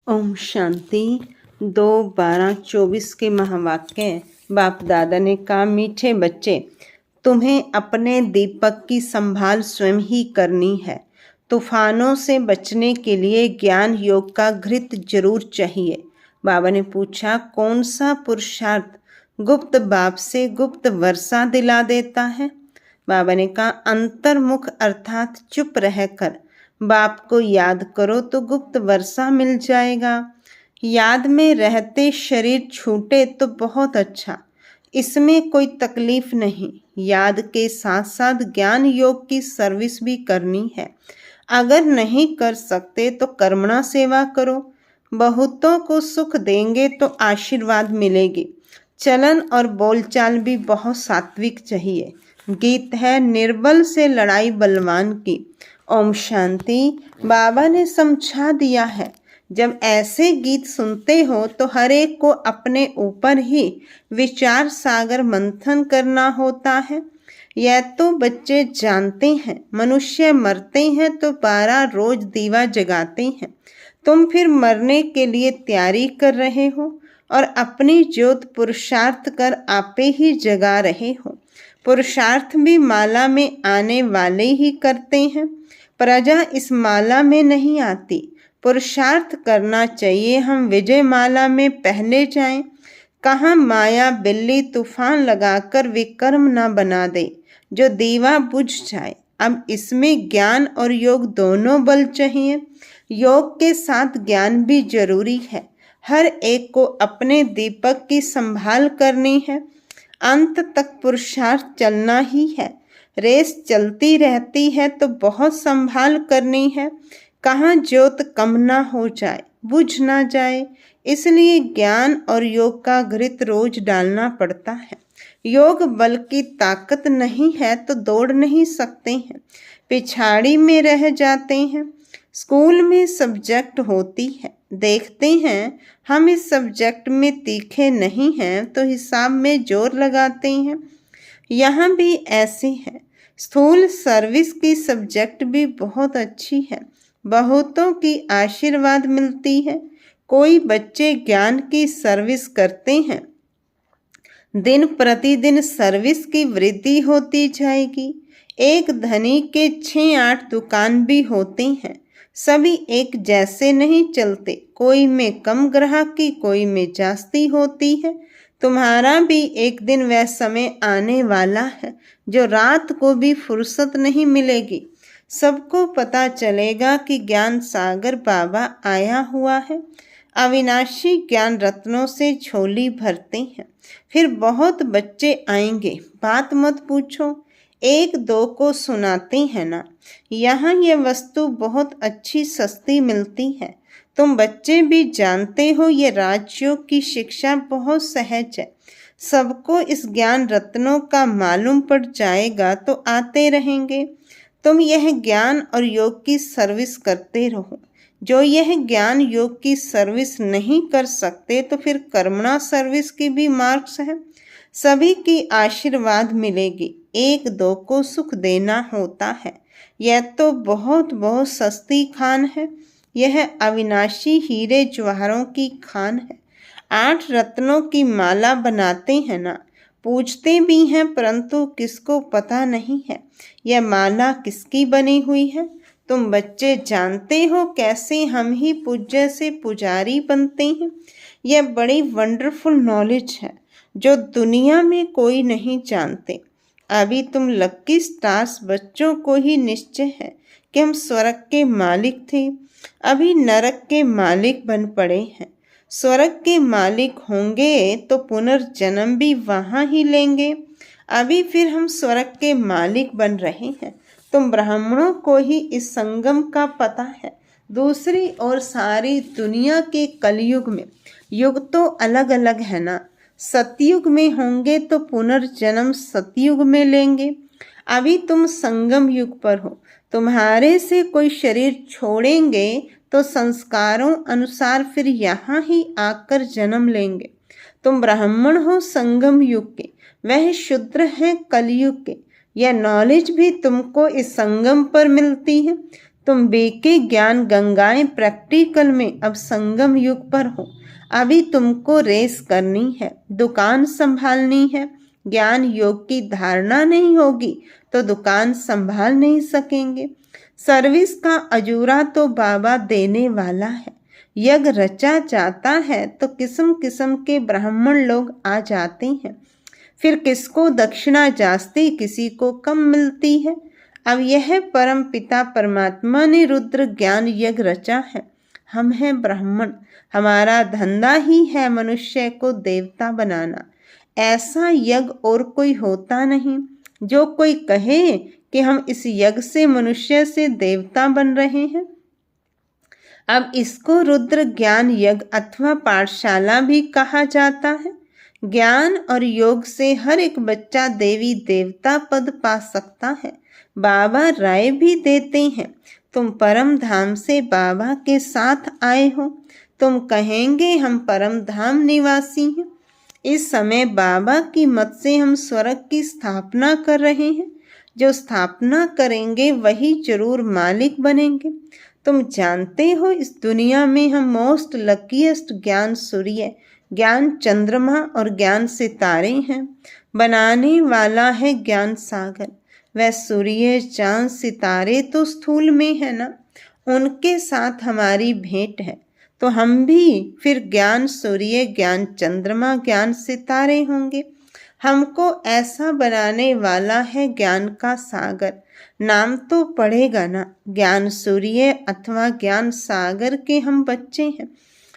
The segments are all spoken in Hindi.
ओम शांति। 2/12/24 के महावाक्य। बाप दादा ने कहा, मीठे बच्चे, तुम्हें अपने दीपक की संभाल स्वयं ही करनी है। तूफानों से बचने के लिए ज्ञान योग का घृत जरूर चाहिए। बाबा ने पूछा, कौन सा पुरुषार्थ गुप्त बाप से गुप्त वर्षा दिला देता है? बाबा ने कहा, अंतर्मुख अर्थात चुप रहकर बाप को याद करो तो गुप्त वर्षा मिल जाएगा। याद में रहते शरीर छूटे तो बहुत अच्छा, इसमें कोई तकलीफ नहीं। याद के साथ साथ ज्ञान योग की सर्विस भी करनी है। अगर नहीं कर सकते तो कर्मणा सेवा करो। बहुतों को सुख देंगे तो आशीर्वाद मिलेगी। चलन और बोलचाल भी बहुत सात्विक चाहिए। गीत है, निर्बल से लड़ाई बलवान की। ओम शांति। बाबा ने समझा दिया है, जब ऐसे गीत सुनते हो तो हर एक को अपने ऊपर ही विचार सागर मंथन करना होता है। यह तो बच्चे जानते हैं। मनुष्य मरते हैं तो 12 रोज दीवा जगाते हैं। तुम फिर मरने के लिए तैयारी कर रहे हो और अपनी ज्योत पुरुषार्थ कर आपे ही जगा रहे हो। पुरुषार्थ भी माला में आने वाले ही करते हैं। प्रजा इस माला में नहीं आती। पुरुषार्थ करना चाहिए हम विजय माला में पहले जाएं। कहाँ माया बिल्ली तूफान लगाकर विकर्म न बना दे जो दीवा बुझ जाए। अब इसमें ज्ञान और योग दोनों बल चाहिए। योग के साथ ज्ञान भी जरूरी है। हर एक को अपने दीपक की संभाल करनी है। अंत तक पुरुषार्थ चलना ही है। रेस चलती रहती है तो बहुत संभाल करनी है। कहाँ ज्योत कम ना हो जाए, बुझ ना जाए। इसलिए ज्ञान और योग का घृत रोज डालना पड़ता है। योग बल की ताकत नहीं है तो दौड़ नहीं सकते हैं, पिछाड़ी में रह जाते हैं। स्कूल में सब्जेक्ट होती है, देखते हैं हम इस सब्जेक्ट में तीखे नहीं हैं तो हिसाब में जोर लगाते हैं। यहाँ भी ऐसे है। स्थूल सर्विस की सब्जेक्ट भी बहुत अच्छी है। बहुतों की आशीर्वाद मिलती है। कोई बच्चे ज्ञान की सर्विस करते हैं, दिन प्रतिदिन सर्विस की वृद्धि होती जाएगी। एक धनी के 6-8 दुकान भी होते हैं। सभी एक जैसे नहीं चलते। कोई में कम ग्राहकी, कोई में जास्ती होती है। तुम्हारा भी एक दिन वह समय आने वाला है जो रात को भी फुर्सत नहीं मिलेगी। सबको पता चलेगा कि ज्ञान सागर बाबा आया हुआ है। अविनाशी ज्ञान रत्नों से झोली भरते हैं। फिर बहुत बच्चे आएंगे, बात मत पूछो। 1-2 को सुनाते हैं ना। यहाँ ये वस्तु बहुत अच्छी सस्ती मिलती है। तुम बच्चे भी जानते हो ये राजयोग की शिक्षा बहुत सहज है। सबको इस ज्ञान रत्नों का मालूम पड़ जाएगा तो आते रहेंगे। तुम यह ज्ञान और योग की सर्विस करते रहो। जो यह ज्ञान योग की सर्विस नहीं कर सकते तो फिर कर्मणा सर्विस की भी मार्क्स है। सभी की आशीर्वाद मिलेगी। 1-2 को सुख देना होता है। यह तो बहुत बहुत सस्ती खान है। यह अविनाशी हीरे जवाहरों की खान है। 8 रत्नों की माला बनाते हैं ना, पूछते भी हैं परंतु किसको पता नहीं है यह माला किसकी बनी हुई है। तुम बच्चे जानते हो कैसे हम ही पूज्य से पुजारी बनते हैं। यह बड़ी वंडरफुल नॉलेज है जो दुनिया में कोई नहीं जानते। अभी तुम लक्की स्टार्स बच्चों को ही निश्चय है कि हम स्वर्ग के मालिक थे, अभी नरक के मालिक बन पड़े हैं। स्वर्ग के मालिक होंगे तो पुनर्जन्म भी वहाँ ही लेंगे। अभी फिर हम स्वर्ग के मालिक बन रहे हैं। तुम ब्राह्मणों को ही इस संगम का पता है। दूसरी और सारी दुनिया के कलयुग में युग तो अलग अलग है ना। सतयुग में होंगे तो पुनर्जन्म सतयुग में लेंगे। अभी तुम संगम युग पर हो। तुम्हारे से कोई शरीर छोड़ेंगे तो संस्कारों अनुसार फिर यहाँ ही आकर जन्म लेंगे। तुम ब्राह्मण हो संगम युग के, वह शूद्र हैं कलयुग के। यह नॉलेज भी तुमको इस संगम पर मिलती है। तुम बेके ज्ञान गंगाएं प्रैक्टिकल में अब संगम युग पर हो। अभी तुमको रेस करनी है, दुकान संभालनी है। ज्ञान योग की धारणा नहीं होगी तो दुकान संभाल नहीं सकेंगे। सर्विस का अजूरा तो बाबा देने वाला है। यज्ञ रचा जाता है तो किस्म किस्म के ब्राह्मण लोग आ जाते हैं। फिर किसको दक्षिणा जास्ती, किसी को कम मिलती है। अब यह परम पिता परमात्मा ने रुद्र ज्ञान यज्ञ रचा है। हम हैं ब्राह्मण, हमारा धंधा ही है मनुष्य को देवता बनाना। ऐसा यज्ञ और कोई होता नहीं। जो कोई कहे कि हम इस यज्ञ से मनुष्य से देवता बन रहे हैं, अब इसको रुद्र ज्ञान यज्ञ अथवा पाठशाला भी कहा जाता है। ज्ञान और योग से हर एक बच्चा देवी देवता पद पा सकता है। बाबा राय भी देते हैं, तुम परम धाम से बाबा के साथ आए हो। तुम कहेंगे हम परम धाम निवासी हैं। इस समय बाबा की मत से हम स्वर्ग की स्थापना कर रहे हैं। जो स्थापना करेंगे वही जरूर मालिक बनेंगे। तुम जानते हो इस दुनिया में हम मोस्ट लकीएस्ट ज्ञान सूर्य, ज्ञान चंद्रमा और ज्ञान सितारे हैं। बनाने वाला है ज्ञान सागर। वह सूर्य चांद सितारे तो स्थूल में है ना, उनके साथ हमारी भेंट है। तो हम भी फिर ज्ञान सूर्य, ज्ञान चंद्रमा, ज्ञान सितारे होंगे। हमको ऐसा बनाने वाला है ज्ञान का सागर। नाम तो पड़ेगा ना, ज्ञान सूर्य अथवा ज्ञान सागर के हम बच्चे हैं।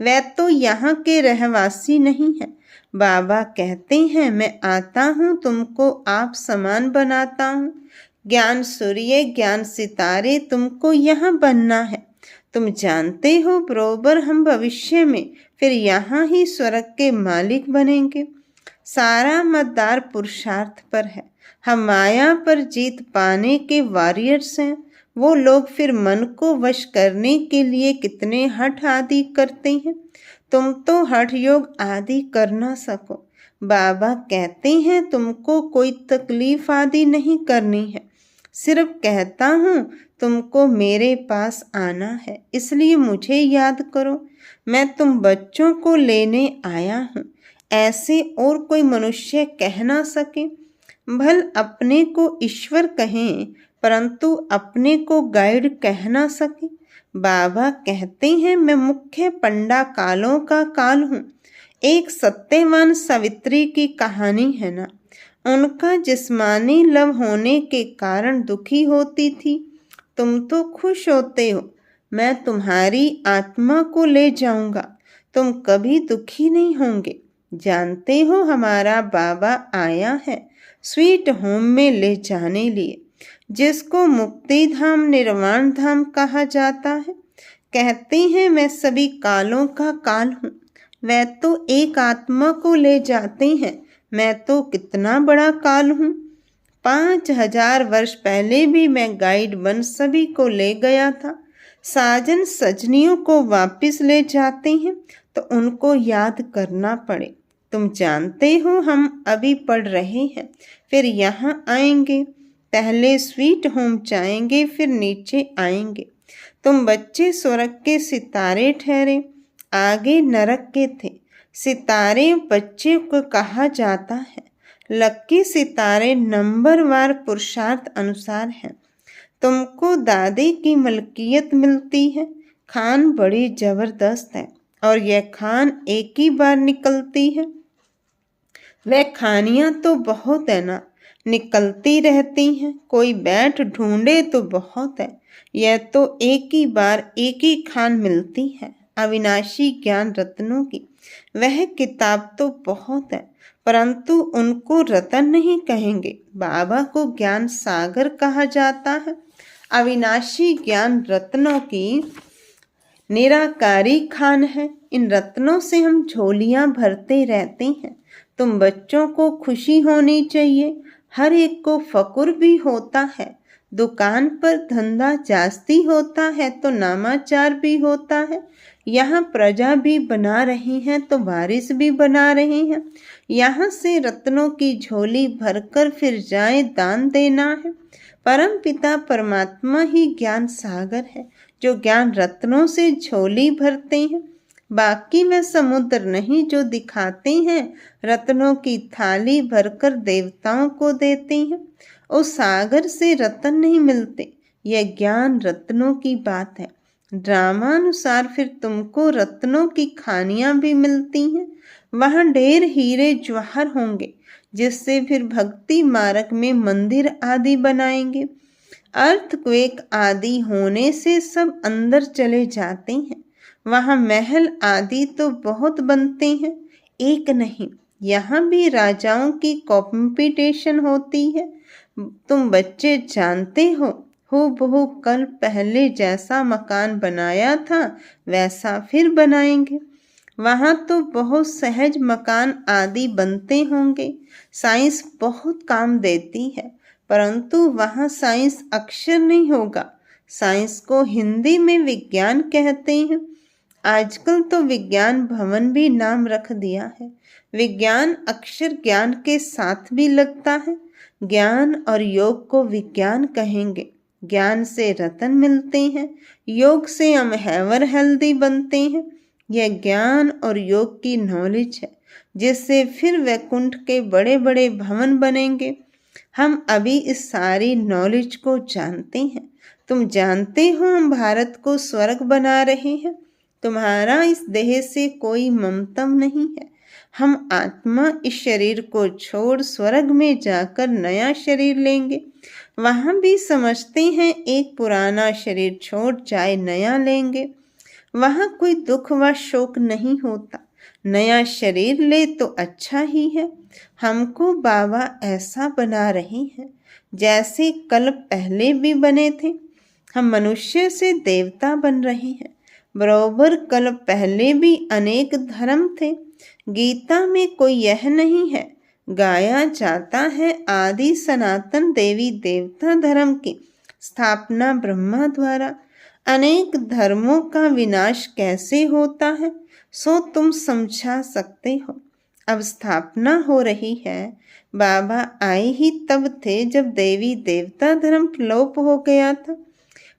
वह तो यहाँ के रहवासी नहीं है। बाबा कहते हैं मैं आता हूँ तुमको आप समान बनाता हूँ। ज्ञान सूर्य, ज्ञान सितारे तुमको यहाँ बनना है। तुम जानते हो बरोबर हम भविष्य में फिर यहाँ ही स्वर्ग के मालिक बनेंगे। सारा मतदार पुरुषार्थ पर है। हम माया पर जीत पाने के वॉरियर्स हैं। वो लोग फिर मन को वश करने के लिए कितने हठ आदि करते हैं। तुम तो हठ योग आदि कर ना सको। बाबा कहते हैं तुमको कोई तकलीफ आदि नहीं करनी है। सिर्फ कहता हूँ तुमको मेरे पास आना है, इसलिए मुझे याद करो। मैं तुम बच्चों को लेने आया हूँ। ऐसे और कोई मनुष्य कह ना सके। भल अपने को ईश्वर कहें परंतु अपने को गाइड कह ना सके। बाबा कहते हैं मैं मुख्य पंडा कालों का काल हूँ। एक सत्यवान सावित्री की कहानी है ना, उनका जिस्मानी लव होने के कारण दुखी होती थी। तुम तो खुश होते हो। मैं तुम्हारी आत्मा को ले जाऊंगा, तुम कभी दुखी नहीं होंगे। जानते हो हमारा बाबा आया है स्वीट होम में ले जाने लिए, जिसको मुक्ति धाम निर्वाण धाम कहा जाता है। कहते हैं मैं सभी कालों का काल हूँ। वह तो एक आत्मा को ले जाते हैं, मैं तो कितना बड़ा काल हूँ। 5000 वर्ष पहले भी मैं गाइड बन सभी को ले गया था। साजन सजनियों को वापस ले जाते हैं तो उनको याद करना पड़े। तुम जानते हो हम अभी पढ़ रहे हैं, फिर यहाँ आएंगे। पहले स्वीट होम जाएंगे फिर नीचे आएंगे। तुम बच्चे स्वर्ग के सितारे ठहरे, आगे नरक के थे। सितारे बच्चे को कहा जाता है। लक्की सितारे नंबरवार पुरुषार्थ अनुसार हैं। तुमको दादी की मलकियत मिलती है। खान बड़ी जबरदस्त है और यह खान एक ही बार निकलती है। वह खानियां तो बहुत है ना, निकलती रहती हैं। कोई बैठ ढूंढे तो बहुत है। यह तो एक ही बार एक ही खान मिलती है। अविनाशी ज्ञान रत्नों की वह किताब तो बहुत है, परंतु उनको रतन नहीं कहेंगे। बाबा को ज्ञान सागर कहा जाता है। अविनाशी ज्ञान रत्नों की निराकारी खान है। इन रत्नों से हम झोलियां भरते रहते हैं। तुम बच्चों को खुशी होनी चाहिए। हर एक को फकुर भी होता है। दुकान पर धंधा जास्ती होता है तो नामाचार भी होता है। यहाँ प्रजा भी बना रही हैं तो वारिस भी बना रहे हैं। यहाँ से रत्नों की झोली भरकर फिर जाए दान देना है। परम पिता परमात्मा ही ज्ञान सागर है, जो ज्ञान रत्नों से झोली भरते हैं। बाकी वे समुद्र नहीं जो दिखाते हैं, रत्नों की थाली भरकर देवताओं को देते हैं। उस सागर से रत्न नहीं मिलते, यह ज्ञान रत्नों की बात है। ड्रामानुसार फिर तुमको रत्नों की खानियां भी मिलती हैं। वहां ढेर हीरे जवाहर होंगे, जिससे फिर भक्ति मार्ग में मंदिर आदि बनाएंगे। अर्थक्वेक आदि होने से सब अंदर चले जाते हैं। वहां महल आदि तो बहुत बनते हैं, एक नहीं। यहाँ भी राजाओं की कॉम्पिटिशन होती है। तुम बच्चे जानते हो, हूबहू कल पहले जैसा मकान बनाया था वैसा फिर बनाएंगे। वहां तो बहुत सहज मकान आदि बनते होंगे। साइंस बहुत काम देती है, परंतु वहां साइंस अक्षर नहीं होगा। साइंस को हिंदी में विज्ञान कहते हैं। आजकल तो विज्ञान भवन भी नाम रख दिया है। विज्ञान अक्षर ज्ञान के साथ भी लगता है। ज्ञान और योग को विज्ञान कहेंगे। ज्ञान से रतन मिलते हैं, योग से हम हैवर हेल्दी बनते हैं। यह ज्ञान और योग की नॉलेज है, जिससे फिर वैकुंठ के बड़े बड़े भवन बनेंगे। हम अभी इस सारी नॉलेज को जानते हैं। तुम जानते हो हम भारत को स्वर्ग बना रहे हैं। तुम्हारा इस देह से कोई ममतम नहीं है। हम आत्मा इस शरीर को छोड़ स्वर्ग में जाकर नया शरीर लेंगे। वहां भी समझते हैं एक पुराना शरीर छोड़ जाए नया लेंगे। वहां कोई दुख व शोक नहीं होता। नया शरीर ले तो अच्छा ही है। हमको बाबा ऐसा बना रहे हैं जैसे कल पहले भी बने थे। हम मनुष्य से देवता बन रहे हैं। बराबर कल पहले भी अनेक धर्म थे। गीता में कोई यह नहीं है। गाया जाता है आदि सनातन देवी देवता धर्म की स्थापना ब्रह्मा द्वारा। अनेक धर्मों का विनाश कैसे होता है सो तुम समझा सकते हो। अब स्थापना हो रही है। बाबा आए ही तब थे जब देवी देवता धर्म लोप हो गया था।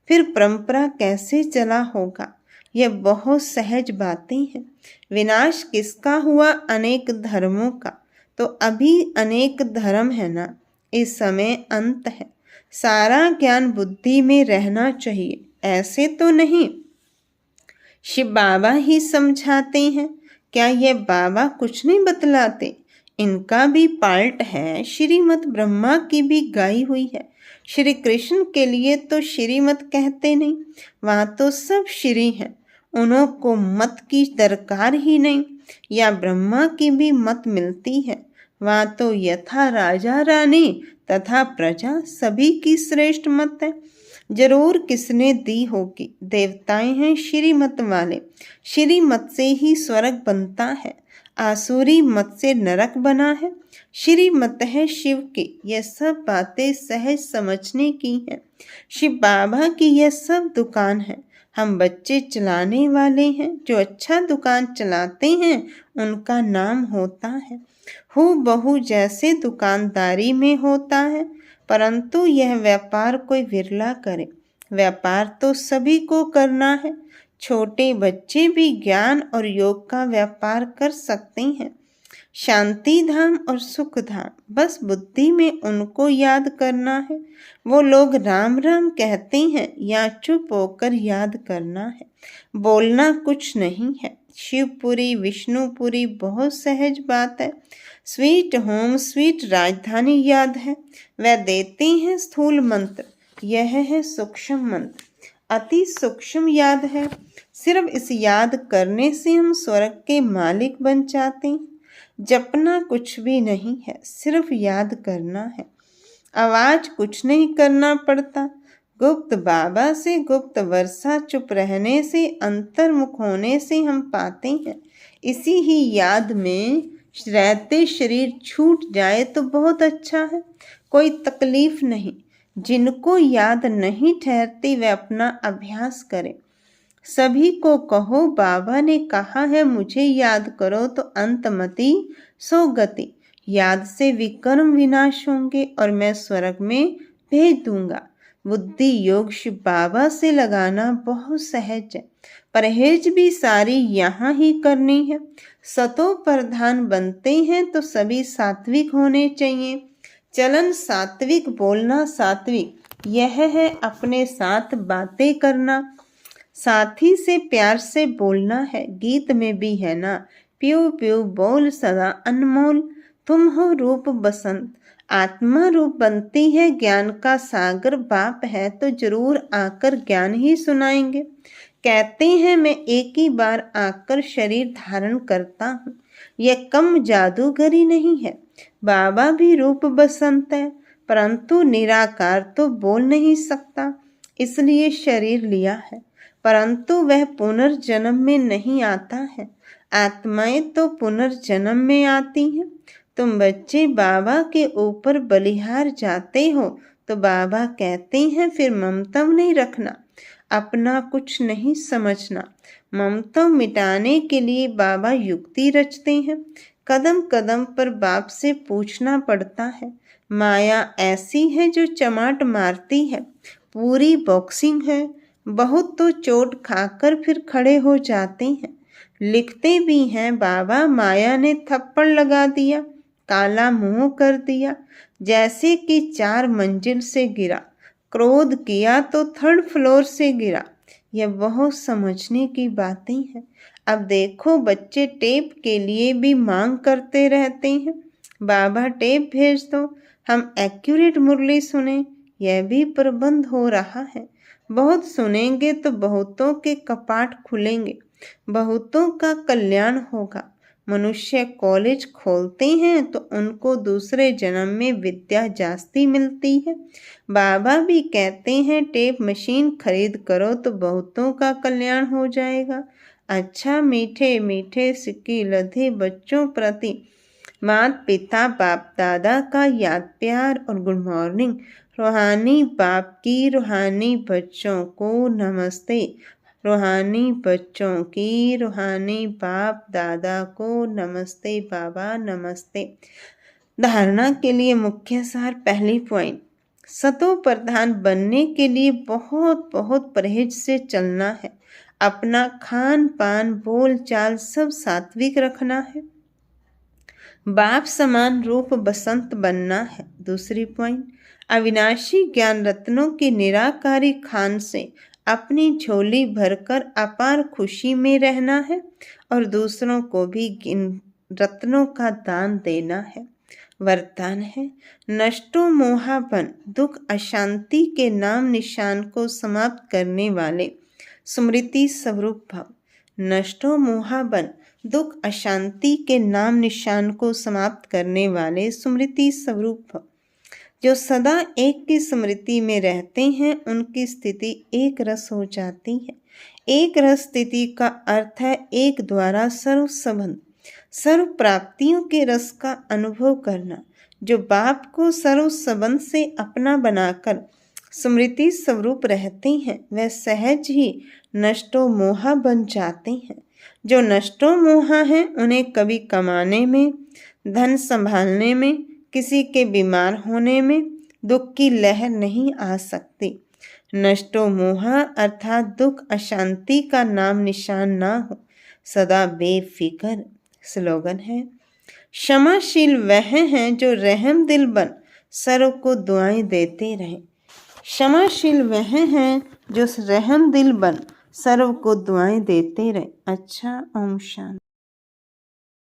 फिर परंपरा कैसे चला होगा। यह बहुत सहज बातें हैं। विनाश किसका हुआ? अनेक धर्मों का। तो अभी अनेक धर्म है ना। इस समय अंत है। सारा ज्ञान बुद्धि में रहना चाहिए, ऐसे तो नहीं। शिव बाबा ही समझाते हैं। क्या ये बाबा कुछ नहीं बतलाते? इनका भी पार्ट है। श्रीमत ब्रह्मा की भी गाई हुई है। श्री कृष्ण के लिए तो श्रीमत कहते नहीं। वहाँ तो सब श्री हैं। उन्हों को मत की दरकार ही नहीं। या ब्रह्मा की भी मत मिलती है। वहाँ तो यथा राजा रानी तथा प्रजा सभी की श्रेष्ठ मत है। जरूर किसने दी होगी। देवताएं हैं श्रीमत वाले। श्रीमत से ही स्वर्ग बनता है। आसुरी मत से नरक बना है। श्रीमत है शिव की। यह सब बातें सहज समझने की हैं। शिव बाबा की यह सब दुकान है। हम बच्चे चलाने वाले हैं। जो अच्छा दुकान चलाते हैं उनका नाम होता है। हूबहू जैसे दुकानदारी में होता है, परंतु यह व्यापार कोई विरला करे। व्यापार तो सभी को करना है। छोटे बच्चे भी ज्ञान और योग का व्यापार कर सकते हैं। शांति धाम और सुख धाम, बस बुद्धि में उनको याद करना है। वो लोग राम राम कहते हैं या चुप होकर याद करना है। बोलना कुछ नहीं है। शिवपुरी विष्णुपुरी बहुत सहज बात है। स्वीट होम स्वीट राजधानी याद है। वह देते हैं स्थूल मंत्र, यह है सूक्ष्म मंत्र। अति सूक्ष्म याद है। सिर्फ इस याद करने से हम स्वर्ग के मालिक बन जाते हैं। जपना कुछ भी नहीं है, सिर्फ याद करना है। आवाज कुछ नहीं करना पड़ता। गुप्त बाबा से गुप्त वर्षा चुप रहने से अंतर्मुख होने से हम पाते हैं। इसी ही याद में रहते शरीर छूट जाए तो बहुत अच्छा है। कोई तकलीफ नहीं। जिनको याद नहीं ठहरती वे अपना अभ्यास करें। सभी को कहो बाबा ने कहा है मुझे याद करो तो अंतमति सो गति। याद से विकर्म विनाश होंगे और मैं स्वर्ग में भेज दूंगा। बुद्धि योग शिव बाबा से लगाना बहुत सहज है। परहेज भी सारी यहाँ ही करनी है। सतो प्रधान बनते हैं तो सभी सात्विक होने चाहिए। चलन सात्विक, बोलना सात्विक, यह है अपने साथ बातें करना। साथी से प्यार से बोलना है, गीत में भी है ना, प्यू प्यू बोल सदा अनमोल। तुम हो रूप बसंत, आत्मा रूप बनती है ज्ञान का सागर। बाप है तो जरूर आकर ज्ञान ही सुनाएंगे। कहते हैं मैं एक ही बार आकर शरीर धारण करता हूँ, यह कम जादूगरी नहीं है। बाबा भी रूप बसंत है, परंतु निराकार तो बोल नहीं सकता, इसलिए शरीर लिया है। परंतु वह पुनर्जन्म में नहीं आता है। आत्माएं तो पुनर्जन्म में आती हैं। तुम बच्चे बाबा के ऊपर बलिहार जाते हो तो बाबा कहते हैं फिर ममता नहीं रखना, अपना कुछ नहीं समझना। ममता मिटाने के लिए बाबा युक्ति रचते हैं। कदम कदम पर बाप से पूछना पड़ता है। माया ऐसी है जो चमाट मारती है, पूरी बॉक्सिंग है। बहुत तो चोट खाकर फिर खड़े हो जाते हैं। लिखते भी हैं बाबा माया ने थप्पड़ लगा दिया, काला मुंह कर दिया, जैसे कि 4 मंजिल से गिरा। क्रोध किया तो 3rd फ्लोर से गिरा। यह बहुत समझने की बातें हैं। अब देखो बच्चे टेप के लिए भी मांग करते रहते हैं। बाबा टेप भेज दो, हम एक्यूरेट मुरली सुने। यह भी प्रबंध हो रहा है। बहुत सुनेंगे तो बहुतों के कपाट खुलेंगे, बहुतों का कल्याण होगा। मनुष्य कॉलेज खोलते हैं तो उनको दूसरे जन्म में विद्या जास्ती मिलती है। बाबा भी कहते हैं टेप मशीन खरीद करो तो बहुतों का कल्याण हो जाएगा। अच्छा मीठे मीठे सिक्की लधे बच्चों प्रति माता पिता बाप दादा का याद प्यार और गुड मॉर्निंग। रूहानी बाप की रूहानी बच्चों को नमस्ते। रूहानी बच्चों की रूहानी बाप दादा को नमस्ते। बाबा नमस्ते। धारणा के लिए मुख्य सार। पहली पॉइंट, सतो प्रधान बनने के लिए बहुत बहुत परहेज से चलना है। अपना खान पान बोल चाल सब सात्विक रखना है। बाप समान रूप बसंत बनना है। दूसरी पॉइंट, अविनाशी ज्ञान रत्नों की निराकारी खान से अपनी झोली भरकर अपार खुशी में रहना है और दूसरों को भी इन रत्नों का दान देना है। वरदान है, नष्टो मोहापन दुख अशांति के नाम निशान को समाप्त करने वाले स्मृति स्वरूप भव। नष्टो मोहाबन दुख अशांति के नाम निशान को समाप्त करने वाले स्मृति स्वरूप भव। जो सदा एक की स्मृति में रहते हैं उनकी स्थिति एक रस हो जाती है। एक रस स्थिति का अर्थ है एक द्वारा सर्व संबंध सर्व प्राप्तियों के रस का अनुभव करना। जो बाप को सर्व संबंध से अपना बनाकर स्मृति स्वरूप रहते हैं वह सहज ही नष्टो मोहा बन जाते हैं। जो नष्टो मोहा हैं उन्हें कभी कमाने में, धन संभालने में, किसी के बीमार होने में दुख की लहर नहीं आ सकती। नष्टो मोहा अर्थात दुख अशांति का नाम निशान ना हो, सदा बेफिक्र। स्लोगन है, क्षमाशील वह हैं जो रहम दिल बन सर्व को दुआएं देते रहें। क्षमाशील वह हैं जो रहम दिल बन सर्व को दुआएं देते रहें। अच्छा, ओम शांति।